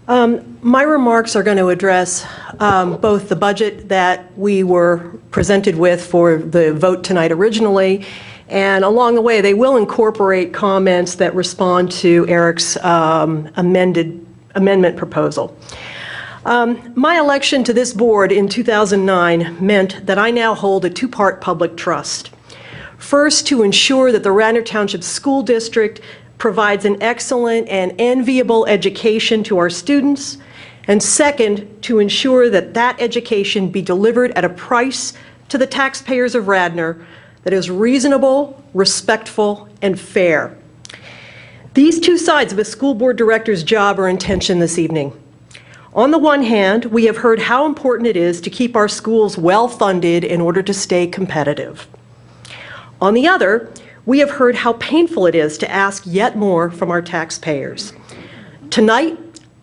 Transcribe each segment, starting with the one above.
My remarks are going to address both the budget that we were presented with for the vote tonight originally, and along the way they will incorporate comments that respond to Eric's amendment proposal. My election to this board in 2009 meant that I now hold a two-part public trust. First, to ensure that the Radnor Township School District provides an excellent and enviable education to our students, and second, to ensure that that education be delivered at a price to the taxpayers of Radnor that is reasonable, respectful, and fair. These two sides of a school board director's job are in tension this evening. On the one hand, we have heard how important it is to keep our schools well-funded in order to stay competitive. On the other, we have heard how painful it is to ask yet more from our taxpayers. Tonight,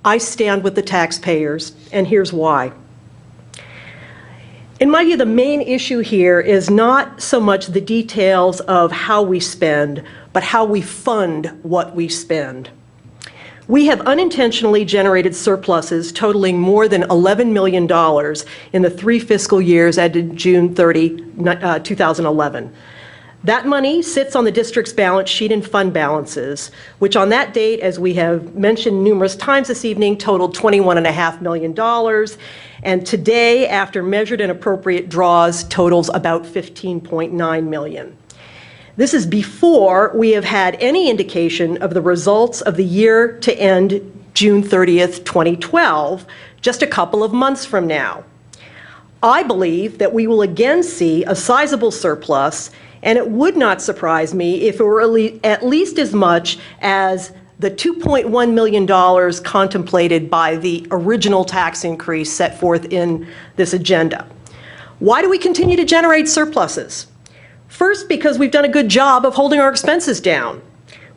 I stand with the taxpayers, and here's why. In my view, the main issue here is not so much the details of how we spend, but how we fund what we spend. We have unintentionally generated surpluses totaling more than $11 million in the 3 fiscal years ended June 30, 2011. That money sits on the district's balance sheet in fund balances, which on that date, as we have mentioned numerous times this evening, totaled $21.5 million, and today, after measured and appropriate draws, totals about $15.9 million. This is before we have had any indication of the results of the year to end June 30th, 2012, just a couple of months from now. I believe that we will again see a sizable surplus, and it would not surprise me if it were at least as much as the $2.1 million contemplated by the original tax increase set forth in this agenda. Why do we continue to generate surpluses? First, because we've done a good job of holding our expenses down.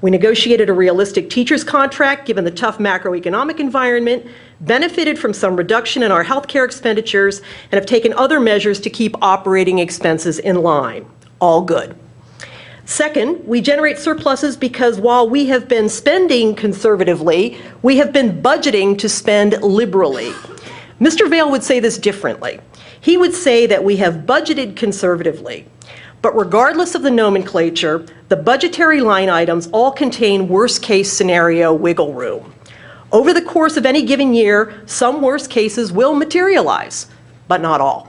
We negotiated a realistic teacher's contract given the tough macroeconomic environment, benefited from some reduction in our healthcare expenditures, and have taken other measures to keep operating expenses in line. All good. Second, we generate surpluses because while we have been spending conservatively, we have been budgeting to spend liberally. Mr. Vail would say this differently. He would say that we have budgeted conservatively. But regardless of the nomenclature, the budgetary line items all contain worst-case scenario wiggle room. Over the course of any given year, some worst cases will materialize, but not all.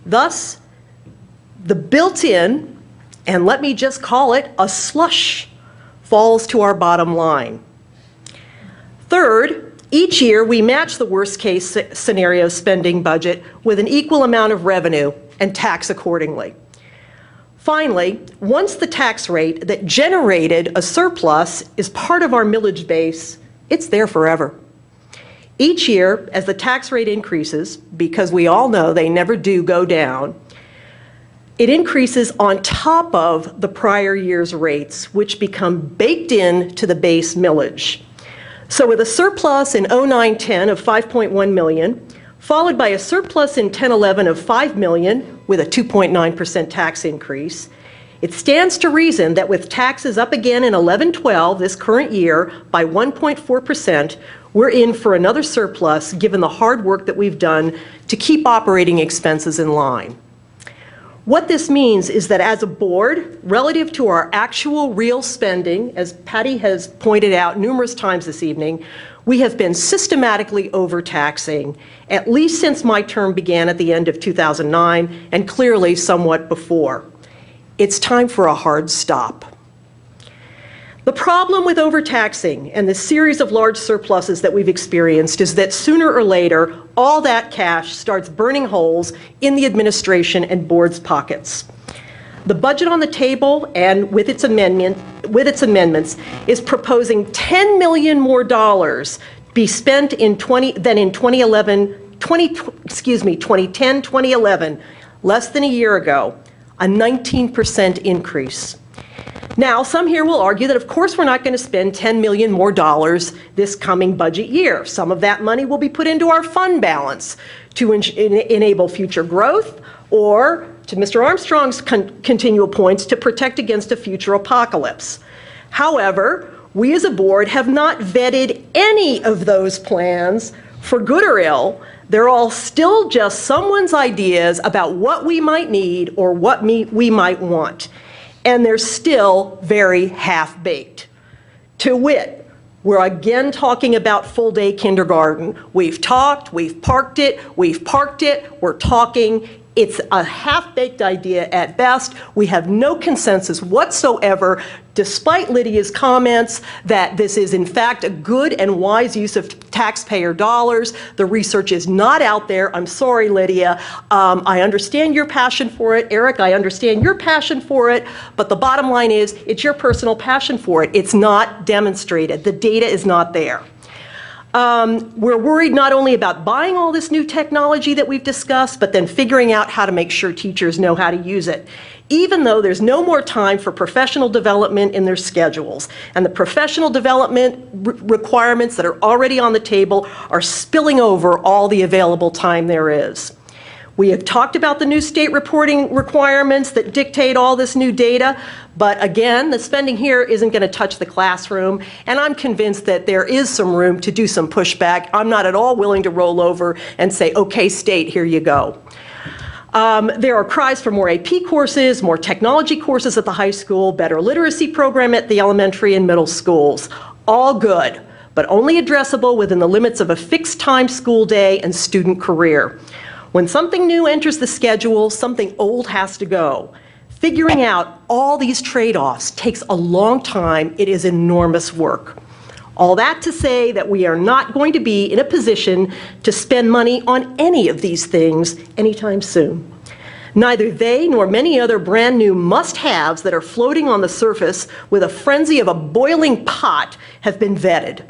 Thus, the built-in, and let me just call it a slush, falls to our bottom line. Third, each year we match the worst-case scenario spending budget with an equal amount of revenue and tax accordingly. Finally, once the tax rate that generated a surplus is part of our millage base, it's there forever. Each year, as the tax rate increases, because we all know they never do go down, it increases on top of the prior year's rates, which become baked in to the base millage. So with a surplus in 09-10 of $5.1 million, followed by a surplus in 10-11 of $5 million with a 2.9% tax increase, it stands to reason that with taxes up again in 11-12 this current year by 1.4%, we're in for another surplus given the hard work that we've done to keep operating expenses in line. What this means is that as a board, relative to our actual real spending, as Patty has pointed out numerous times this evening, we have been systematically overtaxing, at least since my term began at the end of 2009, and clearly somewhat before. It's time for a hard stop. The problem with overtaxing and the series of large surpluses that we've experienced is that sooner or later, all that cash starts burning holes in the administration and board's pockets. The budget on the table, and with its amendments, is proposing $10 million more be spent than in 2010, 2011, less than a year ago, a 19% increase. Now, some here will argue that of course we're not going to spend $10 million more this coming budget year. Some of that money will be put into our fund balance to enable future growth, or, to Mr. Armstrong's continual points, to protect against a future apocalypse. However, we as a board have not vetted any of those plans, for good or ill. They're all still just someone's ideas about what we might need or what we might want. And they're still very half-baked. To wit, we're again talking about full-day kindergarten. We've talked, we've parked it, we're talking. It's a half-baked idea at best. We have no consensus whatsoever, despite Lydia's comments that this is in fact a good and wise use of taxpayer dollars. The research is not out there. I'm sorry, Lydia. I understand your passion for it. Eric, I understand your passion for it. But the bottom line is, it's your personal passion for it. It's not demonstrated. The data is not there. We're worried not only about buying all this new technology that we've discussed, but then figuring out how to make sure teachers know how to use it, even though there's no more time for professional development in their schedules. And the professional development requirements that are already on the table are spilling over all the available time there is. We have talked about the new state reporting requirements that dictate all this new data, but again, the spending here isn't going to touch the classroom, and I'm convinced that there is some room to do some pushback. I'm not at all willing to roll over and say, okay, state, here you go. There are cries for more AP courses, more technology courses at the high school, better literacy program at the elementary and middle schools. All good, but only addressable within the limits of a fixed time school day and student career. When something new enters the schedule, something old has to go. Figuring out all these trade-offs takes a long time. It is enormous work. All that to say that we are not going to be in a position to spend money on any of these things anytime soon. Neither they nor many other brand new must-haves that are floating on the surface with a frenzy of a boiling pot have been vetted.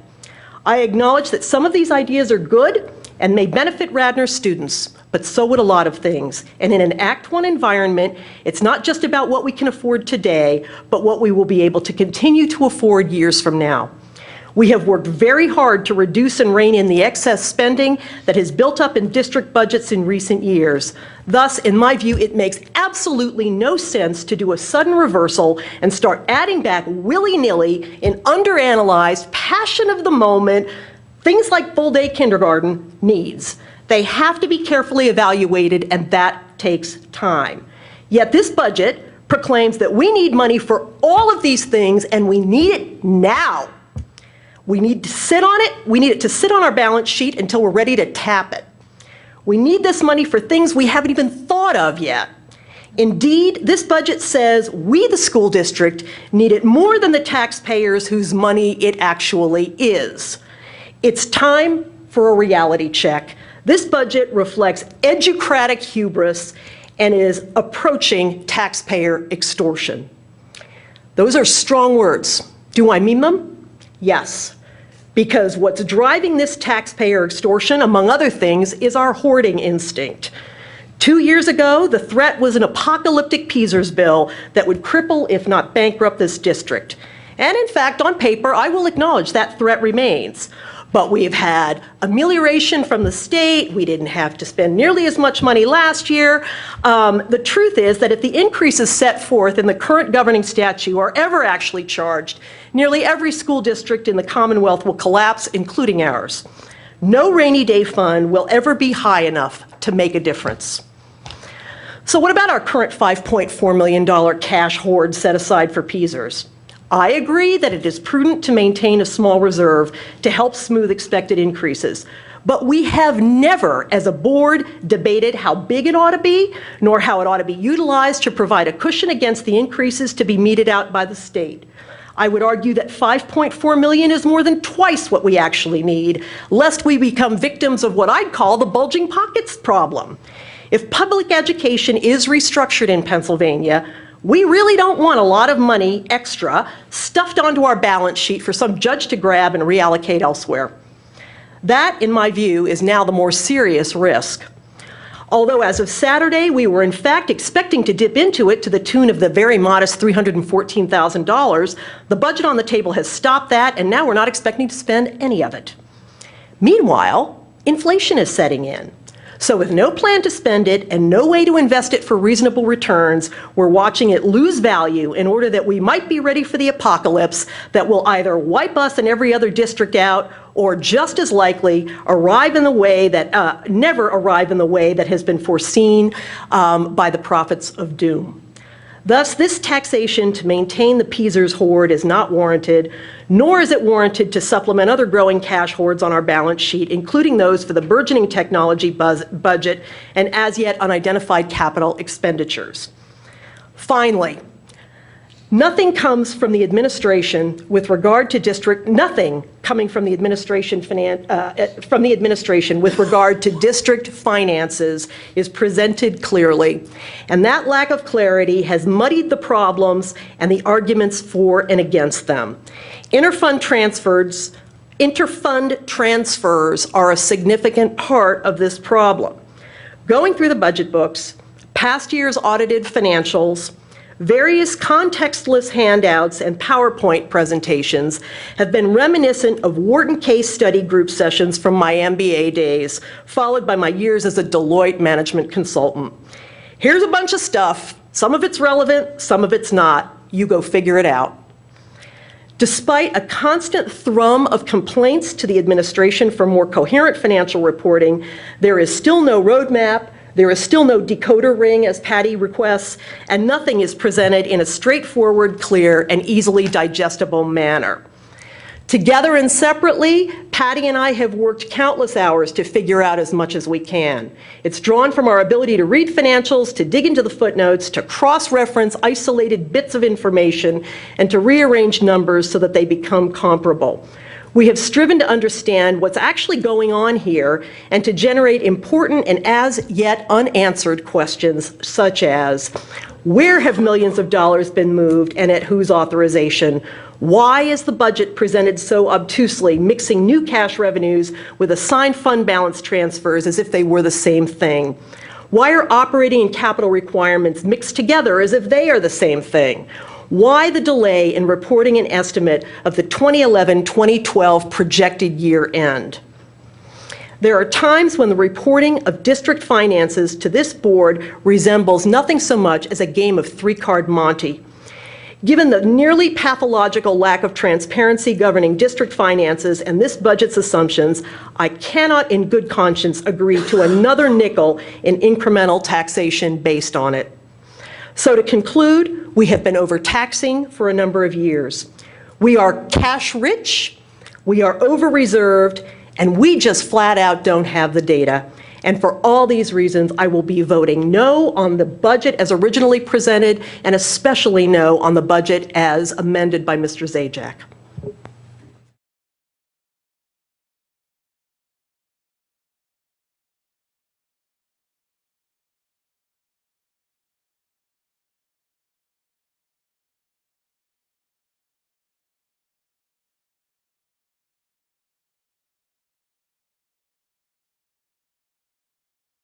I acknowledge that some of these ideas are good and may benefit Radnor students, but so would a lot of things. And in an Act 1 environment, it's not just about what we can afford today, but what we will be able to continue to afford years from now. We have worked very hard to reduce and rein in the excess spending that has built up in district budgets in recent years. Thus, in my view, it makes absolutely no sense to do a sudden reversal and start adding back willy-nilly in underanalyzed, passion of the moment, things like full-day kindergarten needs. They have to be carefully evaluated, and that takes time. Yet this budget proclaims that we need money for all of these things, and we need it now. We need to sit on it. We need it to sit on our balance sheet until we're ready to tap it. We need this money for things we haven't even thought of yet. Indeed, this budget says we, the school district, need it more than the taxpayers whose money it actually is. It's time for a reality check. This budget reflects educratic hubris and is approaching taxpayer extortion. Those are strong words. Do I mean them? Yes. Because what's driving this taxpayer extortion, among other things, is our hoarding instinct. 2 years ago, the threat was an apocalyptic Peasers bill that would cripple, if not bankrupt, this district. And in fact, on paper, I will acknowledge that threat remains. But we've had amelioration from the state. We didn't have to spend nearly as much money last year. The truth is that if the increases set forth in the current governing statute are ever actually charged, nearly every school district in the Commonwealth will collapse, including ours. No rainy day fund will ever be high enough to make a difference. So what about our current $5.4 million cash hoard set aside for Peasers? I agree that it is prudent to maintain a small reserve to help smooth expected increases. But we have never, as a board, debated how big it ought to be, nor how it ought to be utilized to provide a cushion against the increases to be meted out by the state. I would argue that $5.4 million is more than twice what we actually need, lest we become victims of what I'd call the bulging pockets problem. If public education is restructured in Pennsylvania, we really don't want a lot of money extra stuffed onto our balance sheet for some judge to grab and reallocate elsewhere. That, in my view, is now the more serious risk. Although as of Saturday, we were in fact expecting to dip into it to the tune of the very modest $314,000, the budget on the table has stopped that, and now we're not expecting to spend any of it. Meanwhile, inflation is setting in. So with no plan to spend it and no way to invest it for reasonable returns, we're watching it lose value in order that we might be ready for the apocalypse that will either wipe us and every other district out or just as likely never arrive in the way that has been foreseen by the prophets of doom. Thus, this taxation to maintain the Peasers hoard is not warranted, nor is it warranted to supplement other growing cash hoards on our balance sheet, including those for the burgeoning technology budget and as yet unidentified capital expenditures. Finally, nothing comes from the administration with regard to nothing coming from the administration with regard to district finances is presented clearly. And that lack of clarity has muddied the problems and the arguments for and against them. Interfund transfers are a significant part of this problem. Going through the budget books, past year's audited financials, various contextless handouts and PowerPoint presentations have been reminiscent of Wharton case study group sessions from my MBA days, followed by my years as a Deloitte management consultant. Here's a bunch of stuff. Some of it's relevant, some of it's not. You go figure it out. Despite a constant thrum of complaints to the administration for more coherent financial reporting, there is still no roadmap. There is still no decoder ring, as Patty requests, and nothing is presented in a straightforward, clear, and easily digestible manner. Together and separately, Patty and I have worked countless hours to figure out as much as we can. It's drawn from our ability to read financials, to dig into the footnotes, to cross-reference isolated bits of information, and to rearrange numbers so that they become comparable. We have striven to understand what's actually going on here and to generate important and as yet unanswered questions such as, where have millions of dollars been moved and at whose authorization? Why is the budget presented so obtusely, mixing new cash revenues with assigned fund balance transfers as if they were the same thing? Why are operating and capital requirements mixed together as if they are the same thing? Why the delay in reporting an estimate of the 2011-2012 projected year end? There are times when the reporting of district finances to this board resembles nothing so much as a game of three-card Monte. Given the nearly pathological lack of transparency governing district finances and this budget's assumptions, I cannot in good conscience agree to another nickel in incremental taxation based on it. So to conclude, we have been overtaxing for a number of years. We are cash rich, we are over-reserved, and we just flat out don't have the data. And for all these reasons, I will be voting no on the budget as originally presented, and especially no on the budget as amended by Mr. Zajac.